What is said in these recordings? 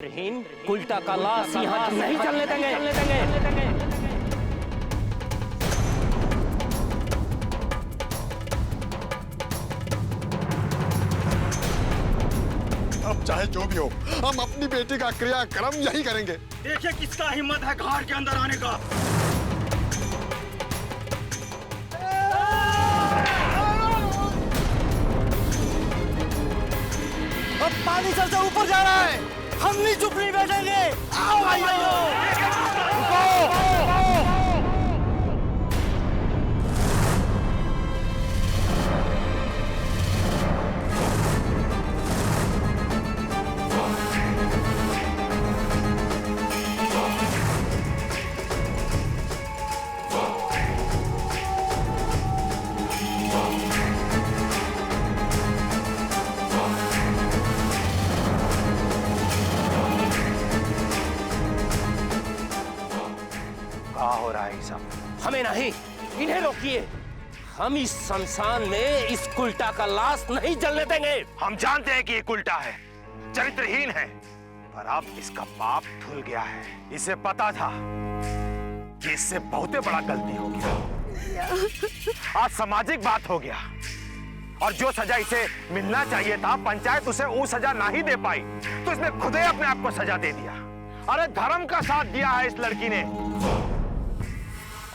हीन कुल्टा का लाश यहाँ नहीं चलने देंगे। अब चाहे जो भी हो, हम अपनी बेटी का क्रियाक्रम यही करेंगे। देखिए किसका हिम्मत है घाट के अंदर आने का। अब पानी सर से ऊपर जा रहा है, हम नहीं चुप नहीं बैठेंगे। आओ भाइयों, हो रहा है सब? हमें नहीं, इन्हें रोकिए। हम इस शमशान में इस कुल्टा का लाश नहीं जलने देंगे। हम जानते हैं कि ये कुल्टा है, चरित्रहीन है, पर अब इसका पाप धुल गया है। इसे पता था कि इससे बहुत बड़ा गलती हो गया। आज सामाजिक बात हो गया और जो सजा इसे मिलना चाहिए था, पंचायत उसे वो सजा नहीं दे पाई, तो इसने खुद ही अपने आप को सजा दे दिया। अरे धर्म का साथ दिया है इस लड़की ने,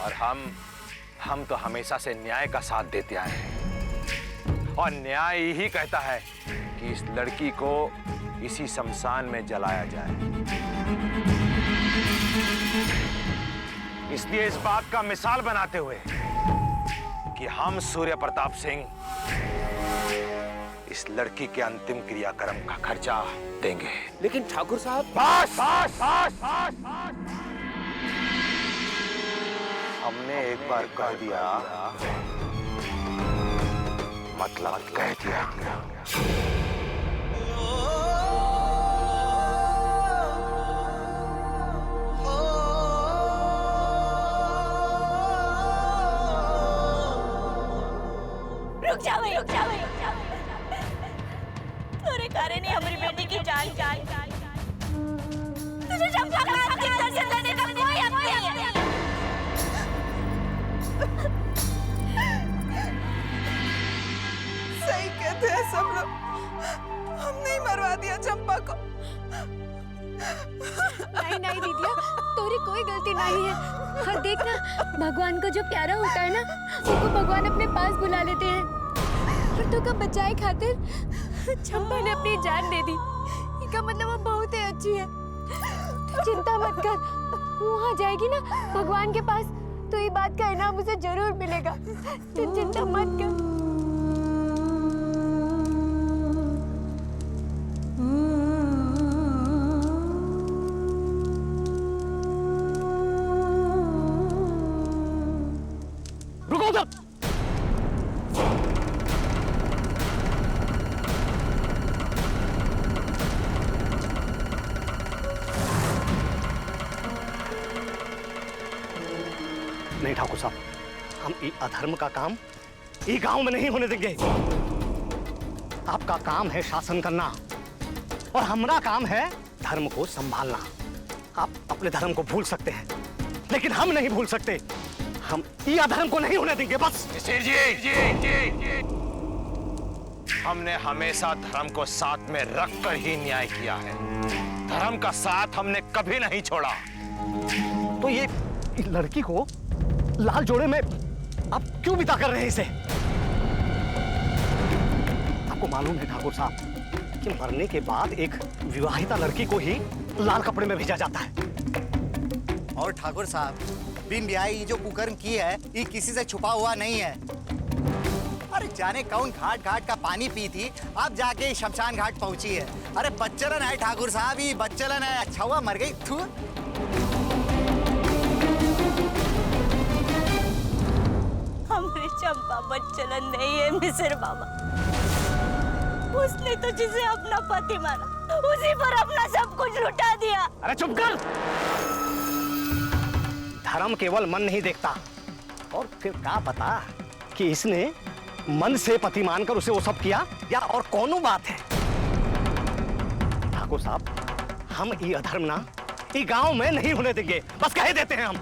और हम तो हमेशा से न्याय का साथ देते आए हैं, और न्याय ही कहता है कि इस लड़की को इसी शमशान में जलाया जाए। इसलिए इस बात का मिसाल बनाते हुए कि हम सूर्य प्रताप सिंह इस लड़की के अंतिम क्रियाक्रम का खर्चा देंगे। लेकिन ठाकुर साहब, बस बस बस बस बस। हमने एक बार कह दिया, मतलब कह दिया। रुक जाओ। तोरे कारण ही हमारी बेटी की जान तुझे चंपा का अंतिम दर्शन देने का कोई हक नहीं है। सही कहते हैं सब लोग, हमने ही मरवा दिया चंपा को। नहीं दीदिया, तोरी कोई गलती नहीं है। और देखना, भगवान को जो प्यारा होता है ना, उसको भगवान अपने पास बुला लेते हैं। और तो का बचाए खातिर चंपा ने अपनी जान दे दी। इसका मतलब वो बहुत ही अच्छी है। तू चिंता मत कर, वहाँ जाएगी ना भगवान के पास, तो ये बात का इनाम उसे जरूर मिलेगा। तू चिंता मत कर। रुको उधर। नहीं ठाकुर साहब, हम ये अधर्म का काम ये गांव में नहीं होने देंगे। आपका काम है शासन करना और हमारा काम है धर्म को संभालना। आप अपने धर्म को भूल सकते हैं, लेकिन हम नहीं भूल सकते। हम ये अधर्म को नहीं होने देंगे। बस जी। हमने हमेशा धर्म को साथ में रखकर ही न्याय किया है। धर्म का साथ हमने कभी नहीं छोड़ा। तो ये लड़की को लाल जोड़े में आप क्यों बिता कर रहे हैं इसे? आपको मालूम है ठाकुर साहब कि मरने के बाद एक विवाहिता लड़की को ही लाल कपड़े में भेजा जाता है। और ठाकुर साहब, बिन ब्याही जो कुकर्म की है, ये किसी से छुपा हुआ नहीं है। अरे जाने कौन घाट का पानी पी थी, अब जाके शमशान घाट पहुंची है। अरे बच्चलन है ठाकुर साहब, ये बच्चलन है। अच्छा हुआ मर गई। थू। हमारी चंपा बच्चलन नहीं है मिसिर बाबा। उसने तो जिसे अपना पति माना, उसी पर अपना सब कुछ लुटा दिया। अरे चुप कर। धर्म केवल मन नहीं देखता, और फिर क्या पता कि इसने मन से पति मानकर उसे वो सब किया या और कौन बात है। ठाकुर साहब, हम ये अधर्म ना ये गांव में नहीं होने देंगे, बस कह देते हैं हम।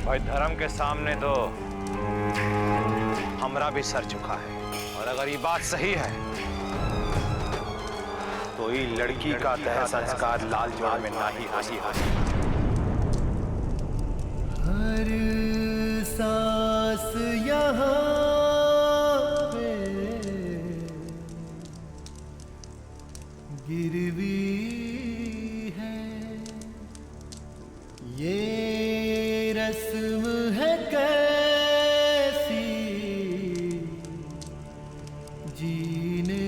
भाई धर्म के सामने तो हमरा भी सर झुका है, और अगर ये बात सही है तो ये लड़की का तह संस्कार लाल जोड़ में ना ही हासी हासी। हर सांस यहाँ पे गिरवी है, ये रस्म है कैसी जीने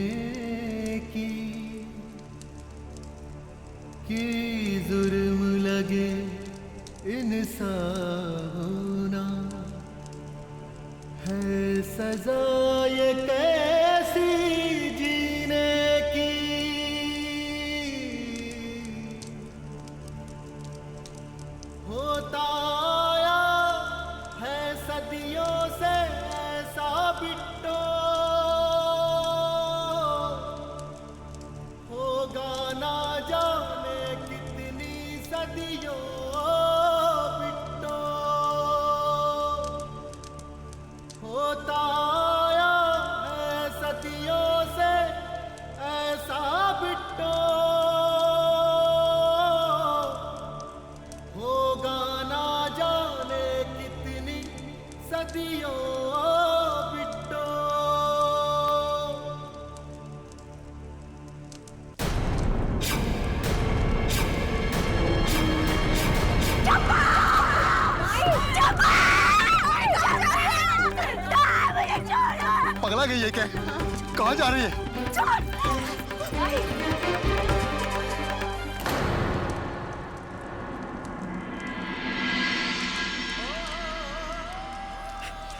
की, कि जुर्म लगे इंसान होना है सजा ये कैसी जीने की। होता आया है सदियों से ऐसा बिट्टो, होगा ना जाने कितनी सदियों बिट्टो। होता आया है सदियों से ऐसा बिट्टो, होगा ना जाने कितनी सदियों बिट्टो। पगला गई है क्या? कहाँ जा रही है?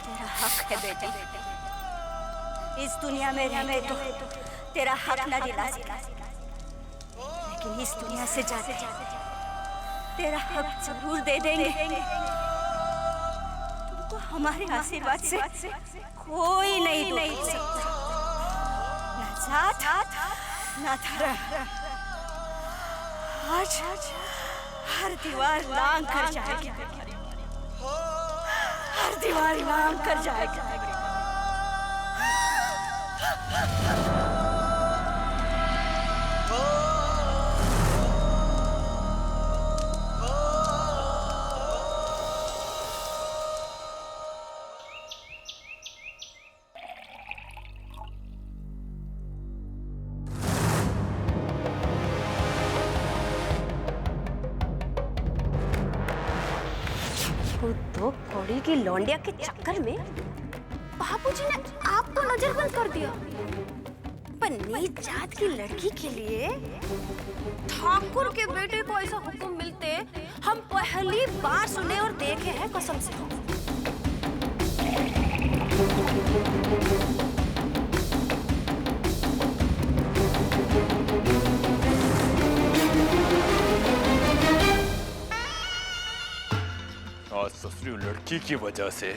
तेरा हक है बेटी, इस दुनिया में रहने तो तेरा हक न दिला सका, लेकिन इस दुनिया से जाते तेरा हक जरूर दे देंगे। तुमको हमारे आशीर्वाद से कोई नहीं रोक सकता, ना जात ना धर्म। आज हर दीवार लांग कर जाएगी, हर दीवार लांग कर जाएगी। दो कौड़ी की लौंडिया के चक्कर में बाबूजी ने आपको नजरबंद कर दिया। पर नीच जात की लड़की के लिए ठाकुर के बेटे को ऐसा हुक्म मिलते हम पहली बार सुने और देखे हैं, कसम से। आज ससुरी लड़की की वजह से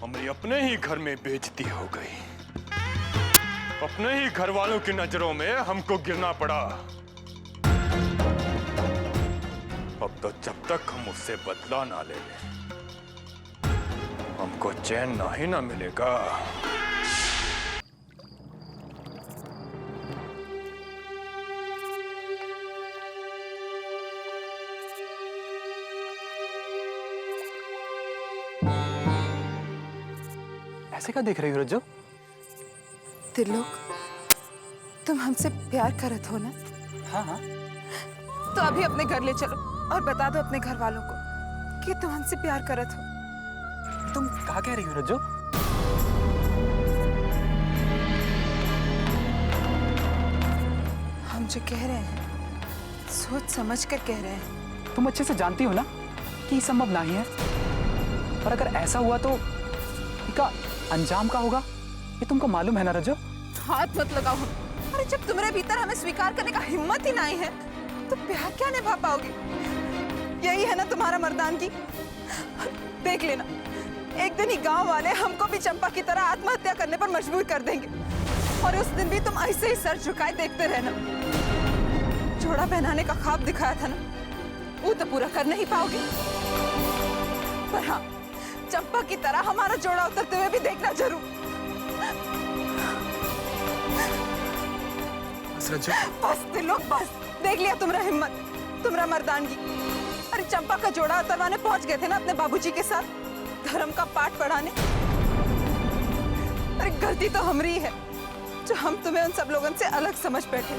हमारी अपने ही घर में बेइज्जती हो गई, अपने ही घर वालों की नजरों में हमको गिरना पड़ा। अब तो जब तक हम उससे बदला ना ले लें, हमको चैन ना ही ना मिलेगा। ऐसे क्या देख रही हो रज्जो? त्रिलोक, तुम हमसे प्यार करत हो ना? हाँ हाँ। तो अभी अपने घर ले चलो और बता दो अपने घर वालों को कि तुम हमसे प्यार करत हो। तुम कहाँ कह रही हो रज्जो? हम जो कह रहे हैं सोच समझ कर कह रहे हैं। तुम अच्छे से जानती हो ना कि ये संभव नहीं है, और अगर ऐसा हुआ तो इसका अंजाम का होगा, ये तुमको मालूम है ना रज्जो? हाथ मत लगाओ। अरे जब तुम्हारे भीतर हमें स्वीकार करने का हिम्मत ही नहीं है तो प्यार क्या निभा पाओगे? यही है ना तुम्हारा मर्दानगी। देख लेना, एक दिन ही गांव वाले हमको भी चंपा की तरह आत्महत्या करने पर मजबूर कर देंगे और उस दिन भी तुम ऐसे ही सर झुकाए देखते रहना। जोड़ा पहनाने का ख्वाब दिखाया था ना, वो तो पूरा कर नहीं पाओगे, पर हाँ चंपा की तरह हमारा जोड़ा उतरते हुए भी देखना जरूर। बस दिलो बस, देख लिया तुम्हारा हिम्मत, तुम्हारा मर्दानगी। अरे चंपा का जोड़ा उतरवाने पहुंच गए थे ना अपने बाबूजी के साथ, धर्म का पाठ पढ़ाने। अरे गलती तो हमारी है जो हम तुम्हें उन सब लोगों से अलग समझ बैठे।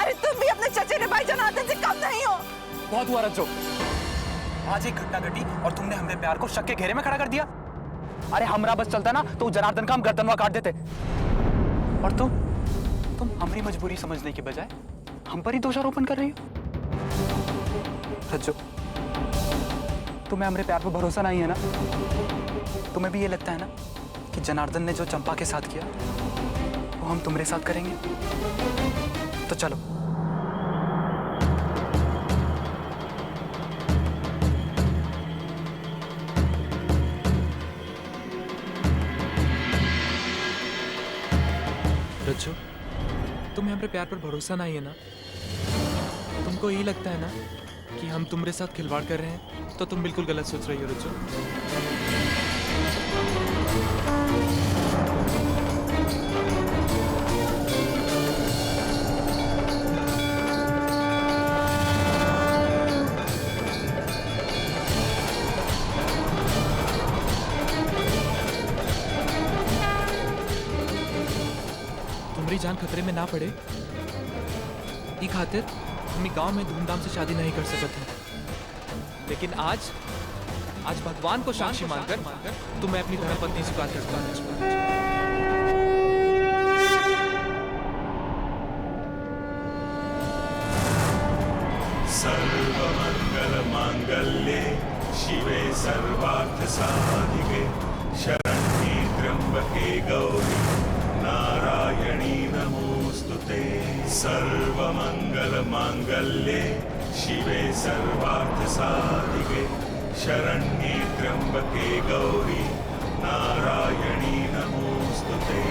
अरे तुम भी अपने चचेरे भाई जनार्दन से कम नहीं हो। बहुत हुआ रज्जो, आज एक घटना घटी और तुमने हमारे प्यार को शक के घेरे में खड़ा कर दिया। अरे हमरा बस चलता ना तो जनार्दन का हम गर्दनवा काट देते, और तुम हमारी मजबूरी समझने के बजाय हम पर ही दोषारोपण कर रही हो। रज्जो, तुम्हें हमारे प्यार पर भरोसा नहीं है ना? तुम्हें भी ये लगता है ना कि जनार्दन ने जो चंपा के साथ किया वो हम तुम्हारे साथ करेंगे? तो चलो। रज्जो, तुम्हें हमारे प्यार पर भरोसा नहीं है ना? तुमको ये लगता है ना कि हम तुम्हारे साथ खिलवाड़ कर रहे हैं? तो तुम बिल्कुल गलत सोच रही हो रज्जो। तुम्हारी जान खतरे में ना पड़े ई खातिर हम गांव में धूमधाम से शादी नहीं कर सकते हैं, लेकिन आज भगवान को साक्षी मानकर तुम्हें अपनी धर्मपत्नी स्वीकार करता हूं। सर्वमंगल मांगल्ये शिवे सर्वार्थ साधिके शरण्ये त्र्यंबके गौरी नारायणी नमोस्तुते। सर्वमंगल मांगल्ये शिवे सर्वार्थ साधिके शरण्ये त्र्यंबके गौरी नारायणी नमोस्तुते।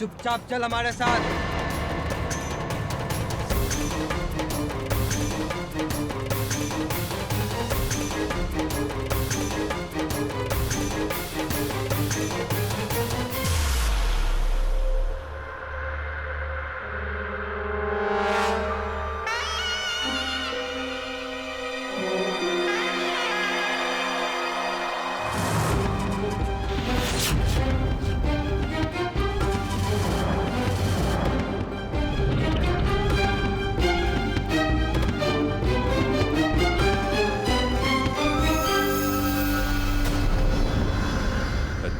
चुपचाप चल हमारे साथ।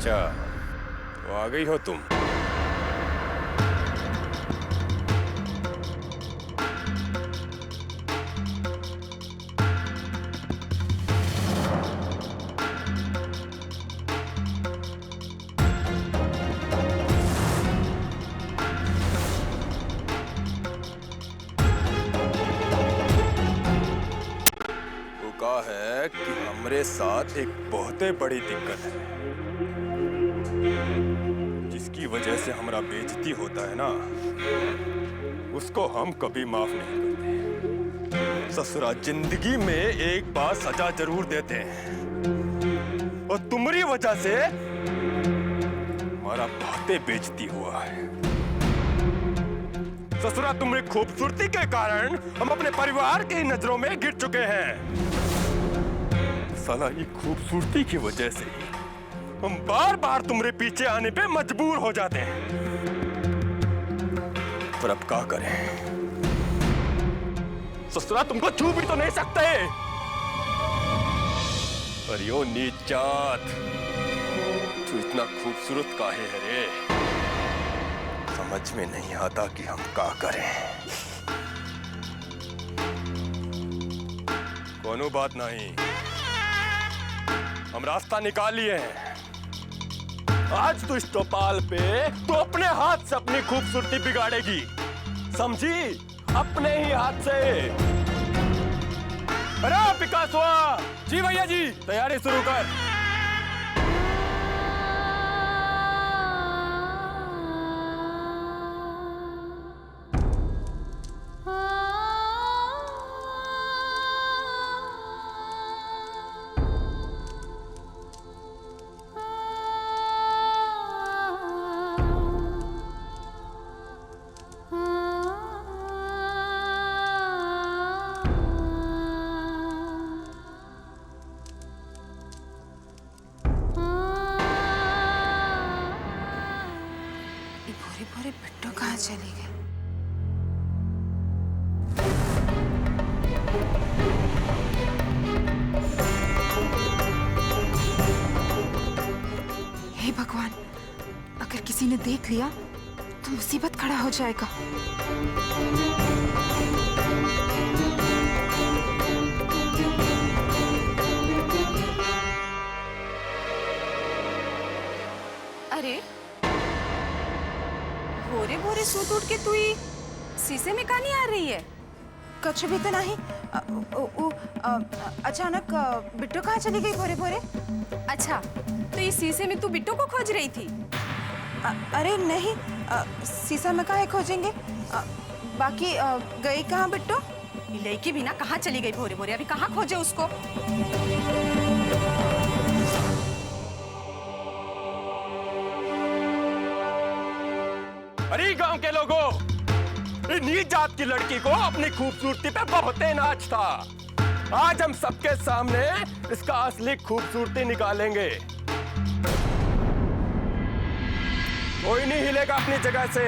अच्छा, तो आ गई हो तुम। वो कहा है कि हमरे साथ एक बहुत बड़ी दिक्कत है, जिसकी वजह से हमारा बेइज्जती होता है ना, उसको हम कभी माफ नहीं करते। ससुरा जिंदगी में एक बार सजा जरूर देते हैं और तुम्हारी वजह से हमारा बातें बेइज्जती हुआ है। ससुरा तुम्हारी खूबसूरती के कारण हम अपने परिवार की नजरों में गिर चुके हैं। साला ये खूबसूरती की वजह से ही हम बार बार तुम्हारे पीछे आने पे मजबूर हो जाते हैं। पर अब क्या करें? ससुरा तुमको छू भी तो नहीं सकते। पर यो नीच जात, तू इतना खूबसूरत काहे है रे? समझ में नहीं आता कि हम क्या करें। कोनो बात नहीं, हम रास्ता निकाल लिए हैं। आज तू इस टोपाल पे तो अपने हाथ से अपनी खूबसूरती बिगाड़ेगी, समझी? अपने ही हाथ से। अरे पिकासो! जी भैया जी, तैयारी शुरू कर। भोरे बिट्टू कहाँ चली गई? हे भगवान, अगर किसी ने देख लिया तो मुसीबत खड़ा हो जाएगा। अरे भोरे भोरे सूत उठ के तू ही शीशे में कहाँ नहीं आ रही है? कुछ भी तो नहीं। अचानक बिट्टू कहाँ चली गई भोरे भोरे? अच्छा, तो ये शीशे में तू बिट्टू को खोज रही थी? अरे नहीं, शीशा में काहे खोजेंगे? बाकी गई कहाँ बिट्टू? लड़की भी ना कहाँ चली गई भोरे भोरे? अभी कहाँ खोजे उसको? अरे गांव के लोगों, नीच जात की लड़की को अपनी खूबसूरती पे बहुत नाच था। आज हम सबके सामने इसका असली खूबसूरती निकालेंगे। कोई नहीं हिलेगा अपनी जगह से,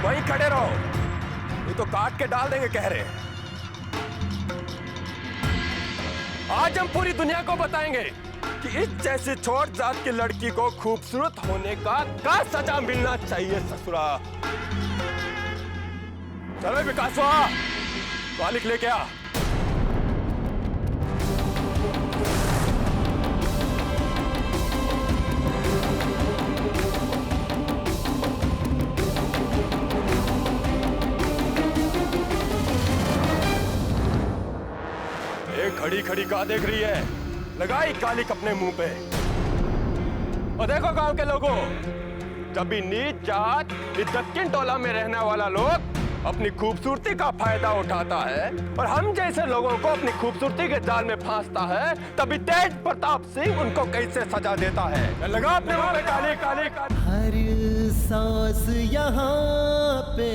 वहीं खड़े रहो, ये तो काट के डाल देंगे कह रहे। आज हम पूरी दुनिया को बताएंगे कि इस जैसी छोट जात की लड़की को खूबसूरत होने का क्या सजा मिलना चाहिए। ससुरा चलो विकासवा, लिख लेके आ। एक खड़ी खड़ी का देख रही है? लगाई कालिक अपने मुंह पे। और देखो गांव के लोगों, जब भी नीच जात इस दक्षिण टोला में रहने वाला लोग अपनी खूबसूरती का फायदा उठाता है और हम जैसे लोगों को अपनी खूबसूरती के जाल में फांसता है, तभी तेज प्रताप सिंह उनको कैसे सजा देता है। लगा अपने मुंह पे काली काली काली। हर सांस यहाँ पे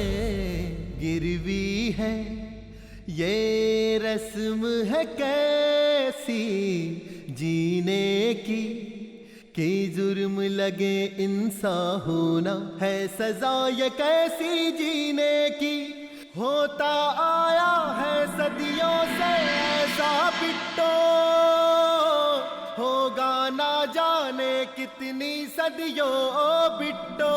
गिरवी है, ये रस्म है कैसी जीने की, कि जुर्म लगे इंसान होना है सजा ये कैसी जीने की। होता आया है सदियों से ऐसा बिट्टो, होगा ना जाने कितनी सदियों बिट्टो।